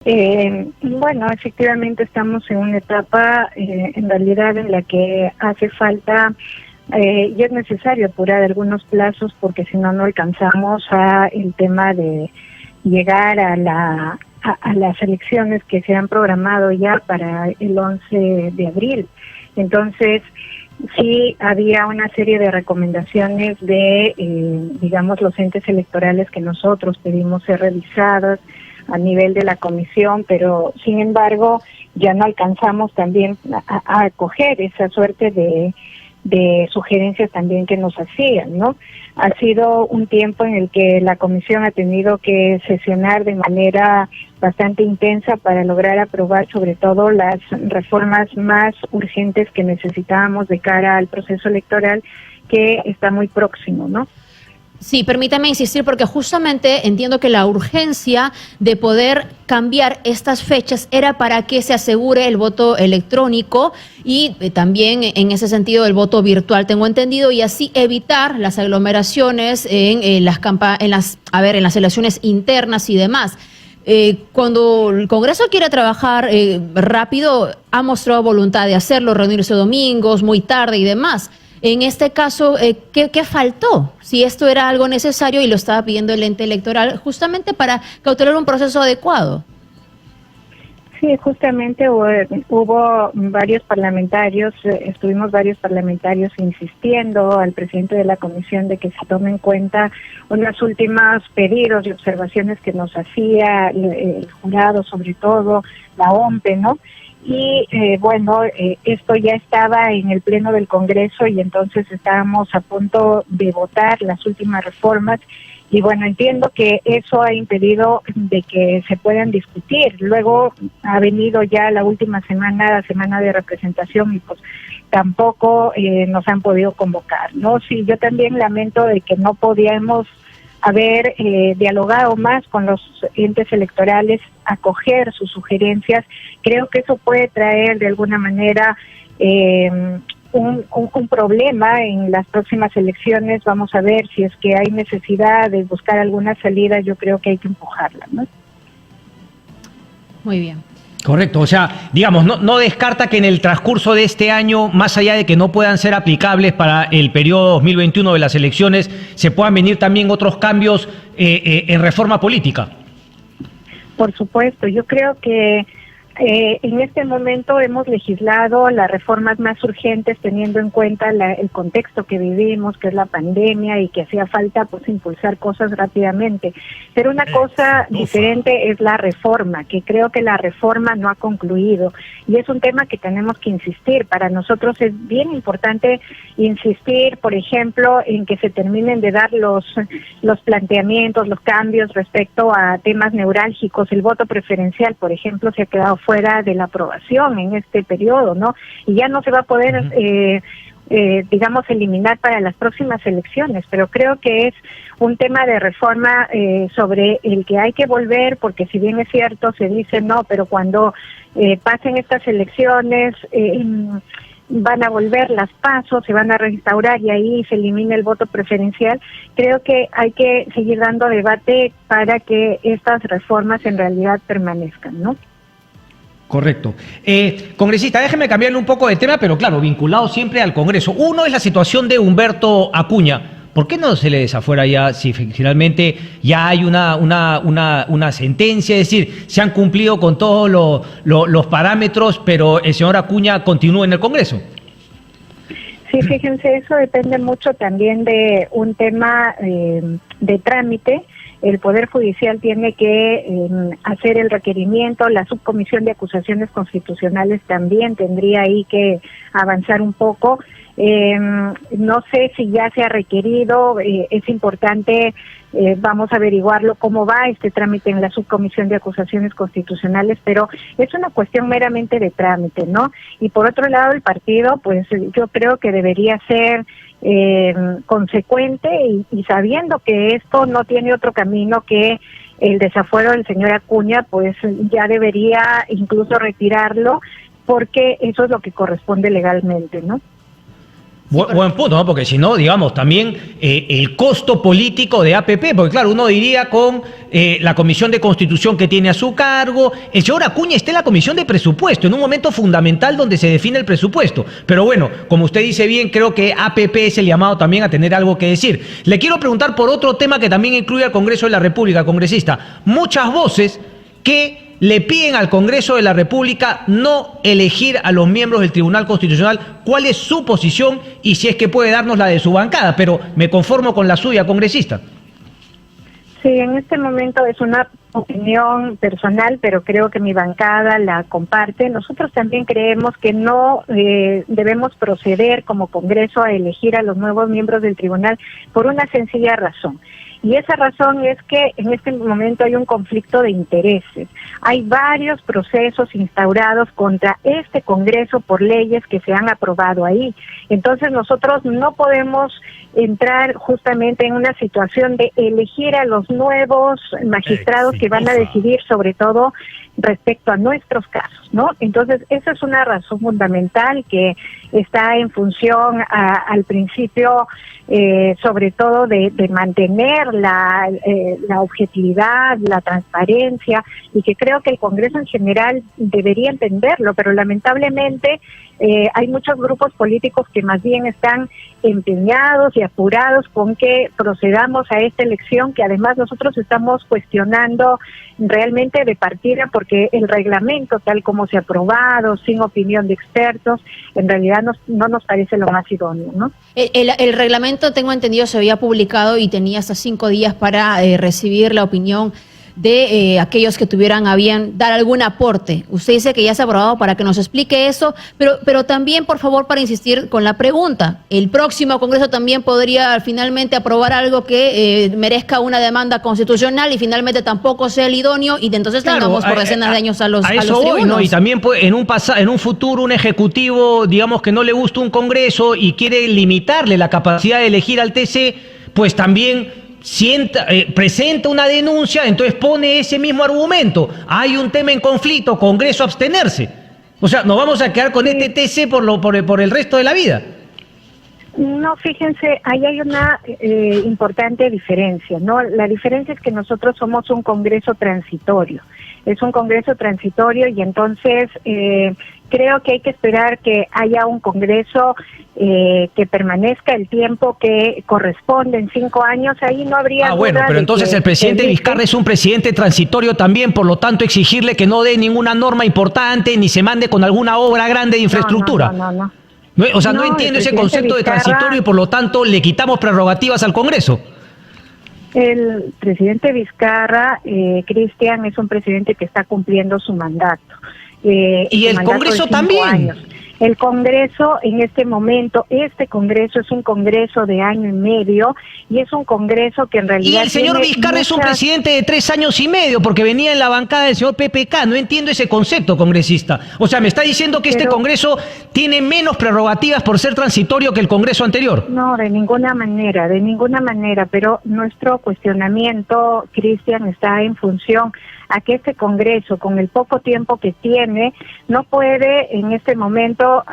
Bueno, efectivamente estamos en una etapa en realidad en la que hace falta y es necesario apurar algunos plazos porque si no, no alcanzamos a el tema de llegar a las elecciones que se han programado ya para el 11 de abril. Entonces, sí había una serie de recomendaciones de, digamos, los entes electorales que nosotros pedimos ser revisadas a nivel de la comisión, pero sin embargo ya no alcanzamos también a acoger esa suerte de sugerencias también que nos hacían, ¿no? Ha sido un tiempo en el que la comisión ha tenido que sesionar de manera bastante intensa para lograr aprobar sobre todo las reformas más urgentes que necesitábamos de cara al proceso electoral que está muy próximo, ¿no? Sí, permítame insistir porque justamente entiendo que la urgencia de poder cambiar estas fechas era para que se asegure el voto electrónico y también en ese sentido el voto virtual, tengo entendido, y así evitar las aglomeraciones en las elecciones internas y demás. Cuando el Congreso quiere trabajar rápido, ha mostrado voluntad de hacerlo, reunirse domingos, muy tarde y demás. En este caso, ¿qué faltó? Si esto era algo necesario y lo estaba pidiendo el ente electoral justamente para cautelar un proceso adecuado. Sí, justamente hubo varios parlamentarios, estuvimos varios parlamentarios insistiendo al presidente de la comisión de que se tome en cuenta unos últimos pedidos y observaciones que nos hacía el jurado, sobre todo la OMPE, ¿no? Y esto ya estaba en el Pleno del Congreso y entonces estábamos a punto de votar las últimas reformas y bueno, entiendo que eso ha impedido de que se puedan discutir. Luego ha venido ya la última semana, la semana de representación y pues tampoco nos han podido convocar, ¿no? Sí, yo también lamento de que no podíamos haber dialogado más con los entes electorales, acoger sus sugerencias. Creo que eso puede traer de alguna manera un problema en las próximas elecciones. Vamos a ver si es que hay necesidad de buscar alguna salida. Yo creo que hay que empujarla, ¿no? Muy bien. Correcto, o sea, digamos, no descarta que en el transcurso de este año, más allá de que no puedan ser aplicables para el periodo 2021 de las elecciones, se puedan venir también otros cambios en reforma política. Por supuesto, yo creo que en este momento hemos legislado las reformas más urgentes teniendo en cuenta el contexto que vivimos, que es la pandemia y que hacía falta pues impulsar cosas rápidamente. Pero una cosa diferente es la reforma, que creo que la reforma no ha concluido y es un tema que tenemos que insistir. Para nosotros es bien importante insistir, por ejemplo, en que se terminen de dar los planteamientos, los cambios respecto a temas neurálgicos. El voto preferencial, por ejemplo, se ha quedado fuera de la aprobación en este periodo, ¿no? Y ya no se va a poder, digamos, eliminar para las próximas elecciones, pero creo que es un tema de reforma sobre el que hay que volver, porque si bien es cierto, se dice no, pero cuando pasen estas elecciones van a volver las PASO, se van a restaurar y ahí se elimina el voto preferencial. Creo que hay que seguir dando debate para que estas reformas en realidad permanezcan, ¿no? Correcto. Congresista, déjeme cambiarle un poco de tema, pero claro, vinculado siempre al Congreso. Uno es la situación de Humberto Acuña. ¿Por qué no se le desafuera ya si finalmente ya hay una sentencia? Es decir, se han cumplido con todos los parámetros, pero el señor Acuña continúa en el Congreso. Sí, fíjense, eso depende mucho también de un tema de trámite. El Poder Judicial tiene que hacer el requerimiento, la Subcomisión de Acusaciones Constitucionales también tendría ahí que avanzar un poco. No sé si ya se ha requerido, es importante, vamos a averiguarlo cómo va este trámite en la Subcomisión de Acusaciones Constitucionales, pero es una cuestión meramente de trámite, ¿no? Y por otro lado, el partido, pues yo creo que debería ser consecuente y sabiendo que esto no tiene otro camino que el desafuero del señor Acuña, pues ya debería incluso retirarlo porque eso es lo que corresponde legalmente, ¿no? Buen punto, ¿no? Porque si no, digamos, también el costo político de APP, porque claro, uno diría con la Comisión de Constitución que tiene a su cargo, el señor Acuña está en la Comisión de Presupuesto, en un momento fundamental donde se define el presupuesto. Pero bueno, como usted dice bien, creo que APP es el llamado también a tener algo que decir. Le quiero preguntar por otro tema que también incluye al Congreso de la República, congresista. Muchas voces que le piden al Congreso de la República no elegir a los miembros del Tribunal Constitucional. ¿Cuál es su posición y si es que puede darnos la de su bancada? Pero me conformo con la suya, congresista. Sí, en este momento es una opinión personal, pero creo que mi bancada la comparte. Nosotros también creemos que no debemos proceder como Congreso a elegir a los nuevos miembros del tribunal por una sencilla razón. Y esa razón es que en este momento hay un conflicto de intereses. Hay varios procesos instaurados contra este Congreso por leyes que se han aprobado ahí. Entonces nosotros no podemos entrar justamente en una situación de elegir a los nuevos magistrados que van a decidir sobre todo respecto a nuestros casos, ¿no? Entonces, esa es una razón fundamental que está en función al principio, sobre todo de mantener la objetividad, la transparencia, y que creo que el Congreso en general debería entenderlo, pero lamentablemente hay muchos grupos políticos que más bien están empeñados y apurados con que procedamos a esta elección, que además nosotros estamos cuestionando realmente de partida, porque el reglamento tal como se ha aprobado, sin opinión de expertos, en realidad no nos parece lo más idóneo, ¿no? El reglamento, tengo entendido, se había publicado y tenía hasta 5 días para recibir la opinión de aquellos que tuvieran a bien dar algún aporte. Usted dice que ya se ha aprobado, para que nos explique eso, pero también, por favor, para insistir con la pregunta, ¿el próximo Congreso también podría finalmente aprobar algo que merezca una demanda constitucional y finalmente tampoco sea el idóneo y entonces tengamos por decenas de años a los tribunos? ¿No? Y también puede, en un futuro un ejecutivo, digamos, que no le gusta un Congreso y quiere limitarle la capacidad de elegir al TC, pues también presenta una denuncia, entonces pone ese mismo argumento. Hay un tema en conflicto, Congreso abstenerse. O sea, nos vamos a quedar con este TC por el resto de la vida. No, fíjense, ahí hay una importante diferencia, ¿no? La diferencia es que nosotros somos un Congreso transitorio. Es un Congreso transitorio y entonces creo que hay que esperar que haya un Congreso que permanezca el tiempo que corresponde en 5 años. Ahí no habría bueno, pero entonces el presidente Vizcarra es un presidente transitorio también, por lo tanto exigirle que no dé ninguna norma importante ni se mande con alguna obra grande de infraestructura. No. O sea, no entiendo ese concepto de transitorio y por lo tanto le quitamos prerrogativas al Congreso. El presidente Vizcarra, Cristian, es un presidente que está cumpliendo su mandato. Y el Congreso también. Años. El Congreso en este momento, este Congreso es un Congreso de 1 año y medio y es un Congreso que en realidad... Y el señor Vizcarra es un presidente de 3 años y medio porque venía en la bancada del señor PPK. No entiendo ese concepto, congresista. O sea, me está diciendo que este Congreso tiene menos prerrogativas por ser transitorio que el Congreso anterior. No, de ninguna manera, pero nuestro cuestionamiento, Cristian, está en función a que este Congreso, con el poco tiempo que tiene, no puede en este momento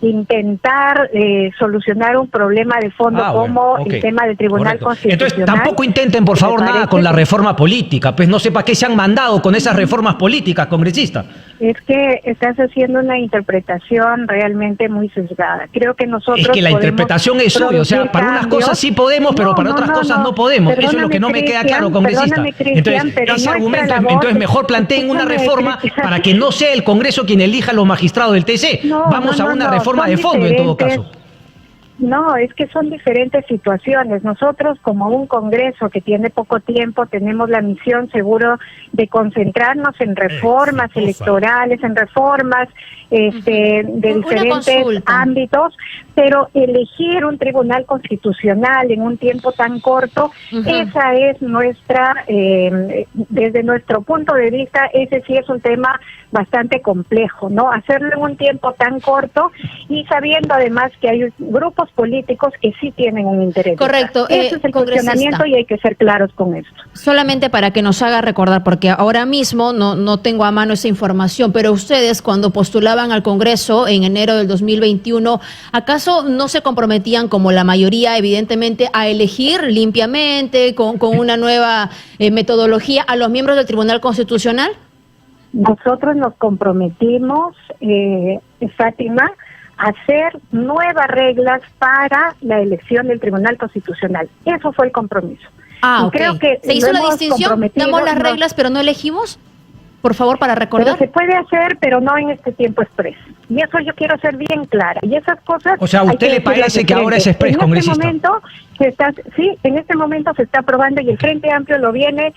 intentar solucionar un problema de fondo como el tema del Tribunal Constitucional. Entonces tampoco intenten, por favor, nada con la reforma política, pues no sé para qué se han mandado con esas reformas políticas, congresista. Es que estás haciendo una interpretación realmente muy sesgada. Creo que nosotros... Es que la interpretación es suya, o sea, para unas cosas sí podemos, pero para otras cosas no podemos. Eso es lo que no me queda claro, congresista. Entonces, ese argumento, entonces mejor planteen una reforma para que no sea el Congreso quien elija a los magistrados del TC. Vamos a una reforma de fondo en todo caso. No, es que son diferentes situaciones. Nosotros, como un Congreso que tiene poco tiempo, tenemos la misión seguro de concentrarnos en reformas electorales, en reformas de diferentes ámbitos, pero elegir un tribunal constitucional en un tiempo tan corto, esa es nuestra, desde nuestro punto de vista, ese sí es un tema bastante complejo, ¿no? Hacerlo en un tiempo tan corto y sabiendo además que hay grupos grupos políticos que sí tienen un interés. Correcto. Ese es el cuestionamiento y hay que ser claros con esto. Solamente para que nos haga recordar, porque ahora mismo no tengo a mano esa información, pero ustedes cuando postulaban al Congreso en enero del 2021, ¿acaso no se comprometían como la mayoría, evidentemente, a elegir limpiamente, con una nueva metodología a los miembros del Tribunal Constitucional? Nosotros nos comprometimos, Fátima, a hacer nuevas reglas para la elección del Tribunal Constitucional. Eso fue el compromiso. Ah, y ok. creo que ¿Se hizo la distinción? ¿Damos las reglas pero no elegimos? Por favor, para recordar. Pero se puede hacer, pero no en este tiempo express. Y eso yo quiero ser bien clara. Y esas cosas... O sea, ¿a usted le parece que ahora es express, congresista? En este momento se está aprobando y el Frente Amplio lo viene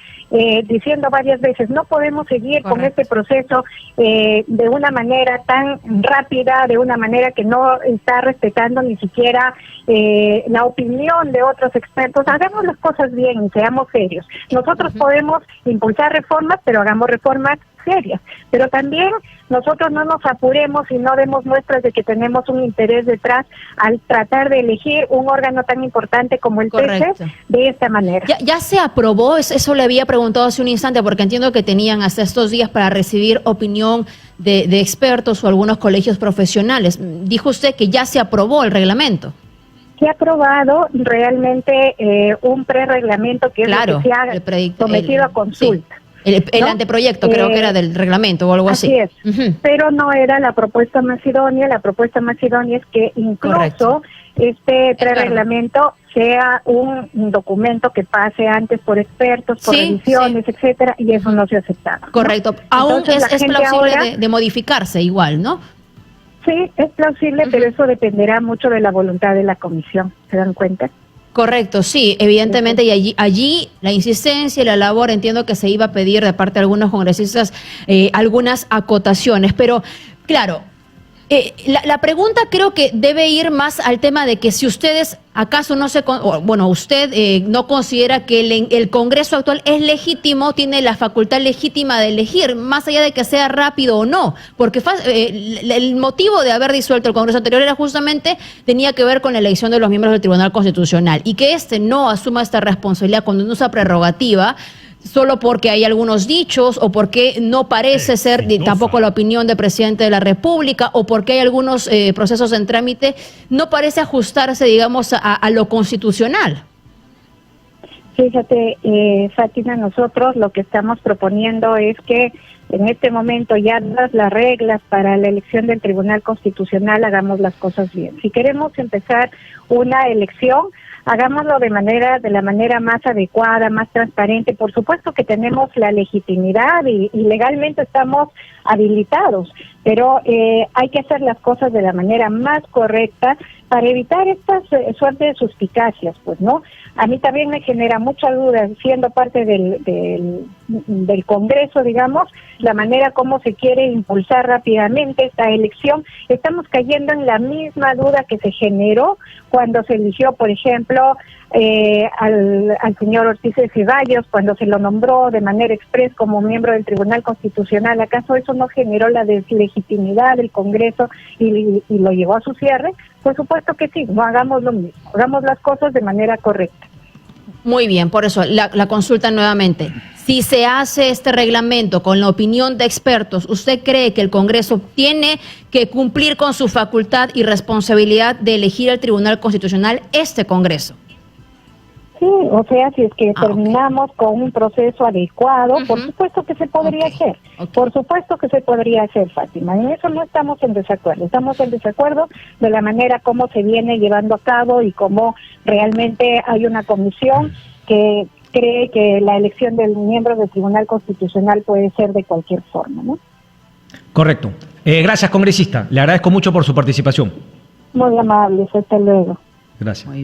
diciendo varias veces. No podemos seguir con este proceso de una manera tan rápida, de una manera que no está respetando ni siquiera la opinión de otros expertos. Hagamos las cosas bien y seamos serios. Nosotros podemos impulsar reformas, pero hagamos reformas serias. Pero también nosotros no nos apuremos y no demos muestras de que tenemos un interés detrás al tratar de elegir un órgano tan importante como el TC de esta manera. ¿Ya se aprobó? Eso le había preguntado hace un instante, porque entiendo que tenían hasta estos días para recibir opinión de expertos o algunos colegios profesionales. Dijo usted que ya se aprobó el reglamento. Se ha aprobado realmente un prereglamento que es lo que se ha sometido a consulta. Sí. El anteproyecto creo que era del reglamento o algo así. Así es, pero no era la propuesta más idónea. La propuesta más idónea es que incluso este prereglamento sea un documento que pase antes por expertos, por revisiones, etcétera, y eso no se ha aceptado. Correcto. ¿No? Aún es plausible ahora, de modificarse igual, ¿no? Sí, es plausible, pero eso dependerá mucho de la voluntad de la comisión, ¿se dan cuenta? Correcto, sí, evidentemente, y allí la insistencia y la labor, entiendo que se iba a pedir de parte de algunos congresistas algunas acotaciones, pero claro, la pregunta creo que debe ir más al tema de que si ustedes acaso usted no considera que el Congreso actual es legítimo, tiene la facultad legítima de elegir, más allá de que sea rápido o no, porque el motivo de haber disuelto el Congreso anterior era justamente, tenía que ver con la elección de los miembros del Tribunal Constitucional, y que no asuma esta responsabilidad cuando no es prerrogativa, solo porque hay algunos dichos o porque no parece ser tampoco la opinión del presidente de la República o porque hay algunos procesos en trámite, no parece ajustarse, digamos, a lo constitucional. Fíjate, Fátima, nosotros lo que estamos proponiendo es que en este momento, ya dadas las reglas para la elección del Tribunal Constitucional, hagamos las cosas bien. Si queremos empezar una elección, hagámoslo de la manera más adecuada, más transparente. Por supuesto que tenemos la legitimidad y legalmente estamos habilitados, pero hay que hacer las cosas de la manera más correcta para evitar estas suerte de suspicacias, pues, ¿no? A mí también me genera mucha duda, siendo parte del Congreso, digamos, la manera como se quiere impulsar rápidamente esta elección. Estamos cayendo en la misma duda que se generó cuando se eligió, por ejemplo, al señor Ortiz de Ceballos, cuando se lo nombró de manera express como miembro del Tribunal Constitucional. ¿Acaso eso no generó la deslegitimidad del Congreso y lo llevó a su cierre? Por supuesto que sí, no hagamos lo mismo, hagamos las cosas de manera correcta. Muy bien, por eso la consulta nuevamente. Si se hace este reglamento con la opinión de expertos, ¿usted cree que el Congreso tiene que cumplir con su facultad y responsabilidad de elegir al Tribunal Constitucional, este Congreso? Sí, o sea, si es que terminamos con un proceso adecuado, por supuesto que se podría hacer. Por supuesto que se podría hacer, Fátima. En eso no estamos en desacuerdo. Estamos en desacuerdo de la manera como se viene llevando a cabo y cómo realmente hay una comisión que cree que la elección del miembro del Tribunal Constitucional puede ser de cualquier forma, ¿no? Correcto. Gracias, congresista. Le agradezco mucho por su participación. Muy amables. Hasta luego. Gracias. Muy bien.